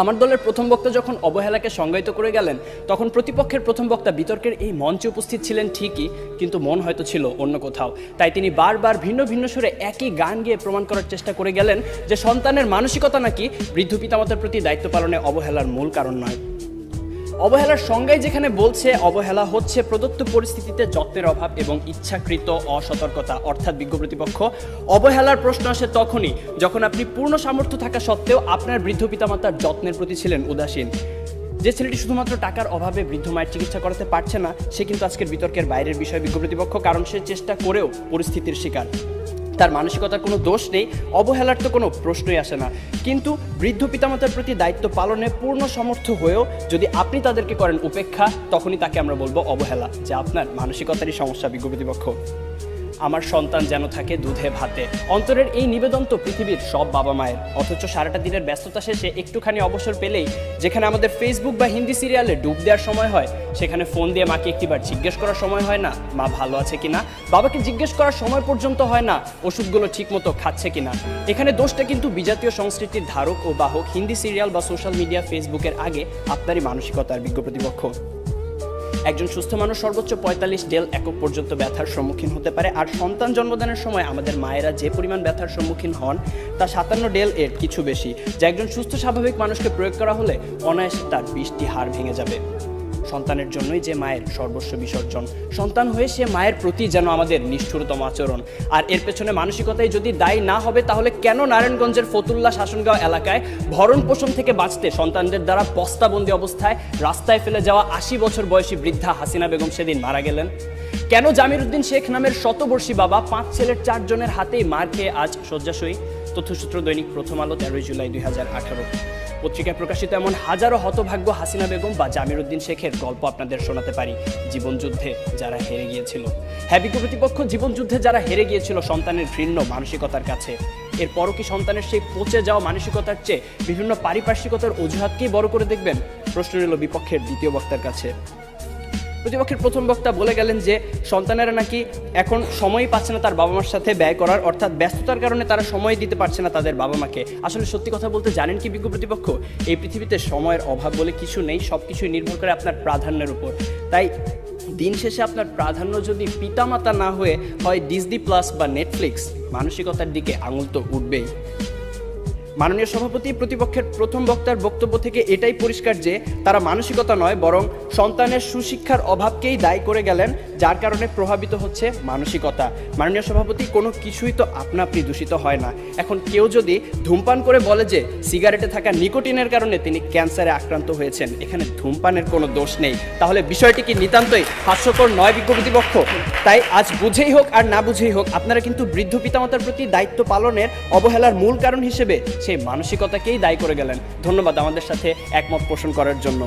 আমার দলের প্রথম বক্তা যখন অবহেলাকে সংজ্ঞায়িত করে গেলেন, তখন প্রতিপক্ষের প্রথম বক্তা বিতর্কের এই মঞ্চে উপস্থিত ছিলেন ঠিকই, কিন্তু মন হয়তো ছিল অন্য কোথাও। তাই তিনি বারবার ভিন্ন ভিন্ন সুরে একই গান গেয়ে প্রমাণ করার চেষ্টা করে গেলেন যে সন্তানের মানসিকতা নাকি বৃদ্ধ পিতামাতার প্রতি দায়িত্ব পালনে অবহেলার মূল কারণ নয়। অবহেলার সংজ্ঞায় যেখানে বলছে অবহেলা হচ্ছে প্রদত্ত পরিস্থিতিতে যত্নের অভাব এবং ইচ্ছাকৃত অসতর্কতা, অর্থাৎ বিজ্ঞ প্রতিপক্ষ, অবহেলার প্রশ্ন আসে তখনই যখন আপনি পূর্ণ সামর্থ্য থাকা সত্ত্বেও আপনার বৃদ্ধ পিতামাতার যত্নের প্রতি ছিলেন উদাসীন। যে ছেলেটি শুধুমাত্র টাকার অভাবে বৃদ্ধ মায়ের চিকিৎসা করাতে পারছে না, সে কিন্তু আজকের বিতর্কের বাইরের বিষয় বিজ্ঞ প্রতিপক্ষ, কারণ সে চেষ্টা করেও পরিস্থিতির শিকার। তার মানসিকতার কোনো দোষ নেই, অবহেলার তো কোনো প্রশ্নই আসে না। কিন্তু বৃদ্ধ পিতামাতার প্রতি দায়িত্ব পালনে পূর্ণ সমর্থ হয়েও যদি আপনি তাদেরকে করেন উপেক্ষা, তখনই তাকে আমরা বলবো অবহেলা, যা আপনার মানসিকতারই সমস্যা বিজ্ঞ প্রতিপক্ষ। আমার সন্তান যেন থাকে দুধে ভাতে, অন্তরের এই নিবেদন তো পৃথিবীর সব বাবা মায়ের। অথচ সারাটা দিনের ব্যস্ততা শেষে একটুখানি অবসর পেলেই যেখানে আমাদের ফেসবুক বা হিন্দি সিরিয়ালে ডুব দেওয়ার সময় হয়, সেখানে ফোন দিয়ে মাকে একটিবার জিজ্ঞেস করার সময় হয় না মা ভালো আছে কিনা, বাবাকে জিজ্ঞেস করার সময় পর্যন্ত হয় না ওষুধগুলো ঠিকমতো খাচ্ছে কিনা। এখানে দোষটা কিন্তু বিজাতীয় সংস্কৃতির ধারক ও বাহক হিন্দি সিরিয়াল বা সোশ্যাল মিডিয়া, ফেসবুকের আগে আপনারই মানসিকতার বিজ্ঞ প্রতিপক্ষ। একজন সুস্থ মানুষ সর্বোচ্চ 45 ডেল একক পর্যন্ত ব্যথার সম্মুখীন হতে পারে, আর সন্তান জন্মদানের সময় আমাদের মায়েরা যে পরিমাণ ব্যথার সম্মুখীন হন তা 57 ডেল এর কিছু বেশি, যা একজন সুস্থ স্বাভাবিক মানুষকে প্রয়োগ করা হলে অনায়াসে তার 20টি হাড় ভেঙে যাবে। সন্তানের জন্যই যে মায়ের সর্বস্ব বিসর্জন, সন্তান হয়ে সে মায়ের প্রতি যেন আমাদের নিষ্ঠুরতম আচরণ। আর এর পেছনে মানসিকতাই যদি দায়ী না হবে, তাহলে কেন নারায়ণগঞ্জের ফতুল্লা শাসনগাঁও এলাকায় ভরণ পোষণ থেকে বাঁচতে সন্তানদের দ্বারা বস্তাবন্দি অবস্থায় রাস্তায় ফেলে যাওয়া 80 বছর বয়সী বৃদ্ধা হাসিনা বেগম সেদিন মারা গেলেন? কেন জামির উদ্দিন শেখ নামের শতবর্ষী বাবা 5 ছেলের 4 জনের হাতেই মার খেয়ে আজ শয্যাশয়ী? তথ্যসূত্র দৈনিক প্রথম আলো, 13 জুলাই 2018। পত্রিকায় প্রকাশিত এমন হাজারো হতভাগ্য হাসিনা বেগম বা জামির উদ্দিন শেখের গল্প আপনাদের শোনাতে পারি, জীবনযুদ্ধে যারা হেরে গিয়েছিল। হ্যাঁ বিজ্ঞ প্রতিপক্ষ, জীবনযুদ্ধে যারা হেরে গিয়েছিল সন্তানের ঘৃণ্য মানসিকতার কাছে। এরপরও কি সন্তানের সেই পচে যাওয়া মানসিকতার চেয়ে বিভিন্ন পারিপার্শ্বিকতার অজুহাতকেই বড় করে দেখবেন? প্রশ্ন রইল বিপক্ষের দ্বিতীয় বক্তার কাছে। প্রতিপক্ষের প্রথম বক্তা বলে গেলেন যে সন্তানেরা নাকি এখন সময়ই পাচ্ছে না তার বাবা মার সাথে ব্যয় করার, অর্থাৎ ব্যস্ততার কারণে তারা সময় দিতে পারছে না তাদের বাবা মাকে। আসলে সত্যি কথা বলতে জানেন কি বিজ্ঞ প্রতিপক্ষ, এই পৃথিবীতে সময়ের অভাব বলে কিছু নেই, সব কিছুই নির্ভর করে আপনার প্রাধান্যের উপর। তাই দিন শেষে আপনার প্রাধান্য যদি পিতামাতা না হয়ে হয় ডিজনি প্লাস বা নেটফ্লিক্স, মানসিকতার দিকে আঙুল তো উঠবেই। মাননীয় সভাপতি প্রতিপক্ষের প্রথম বক্তার বক্তব্য থেকে এটাই পরিষ্কার যে তারা মানসিকতা নয়, বরং সন্তানের সুশিক্ষার অভাবকেই দায়ী করে গেলেন, যার কারণে প্রভাবিত হচ্ছে মানসিকতা। মাননীয় সভাপতি, কোনো কিছুই তো আপনা আপনি দূষিত হয় না। এখন কেউ যদি ধূমপান করে বলে যে সিগারেটে থাকা নিকোটিনের কারণে তিনি ক্যান্সারে আক্রান্ত হয়েছেন, এখানে ধূমপানের কোনো দোষ নেই, তাহলে বিষয়টি কি নিতান্তই হাস্যকর নয় বিজ্ঞ প্রতিপক্ষ? তাই আজ বুঝেই হোক আর না বুঝেই হোক, আপনারা কিন্তু বৃদ্ধ পিতামাতার প্রতি দায়িত্ব পালনের অবহেলার মূল কারণ হিসেবে সেই মানসিকতাকেই দায়ী করে গেলেন। ধন্যবাদ আমাদের সাথে একমত পোষণ করার জন্য।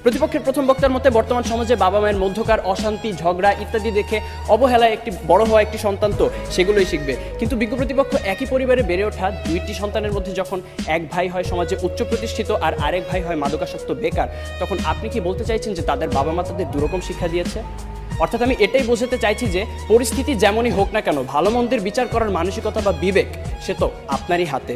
প্রতিপক্ষের প্রথম বক্তার মতে বর্তমান সমাজে বাবা মায়ের মধ্যকার অশান্তি, ঝগড়া ইত্যাদি দেখে অবহেলায় একটি বড় হওয়া একটি সন্তান তো সেগুলোই শিখবে। কিন্তু বিজ্ঞ প্রতিপক্ষ, একই পরিবারে বেড়ে ওঠা 2টি সন্তানের মধ্যে যখন এক ভাই হয় সমাজে উচ্চ প্রতিষ্ঠিত আর আরেক ভাই হয় মাদকাসক্ত বেকার, তখন আপনি কি বলতে চাইছেন যে তাদের বাবা মা তাদের দুরকম শিক্ষা দিয়েছে? অর্থাৎ আমি এটাই বোঝাতে চাইছি যে পরিস্থিতি যেমনই হোক না কেন, ভালো মন্দের বিচার করার মানসিকতা বা বিবেক সে তো আপনারই হাতে।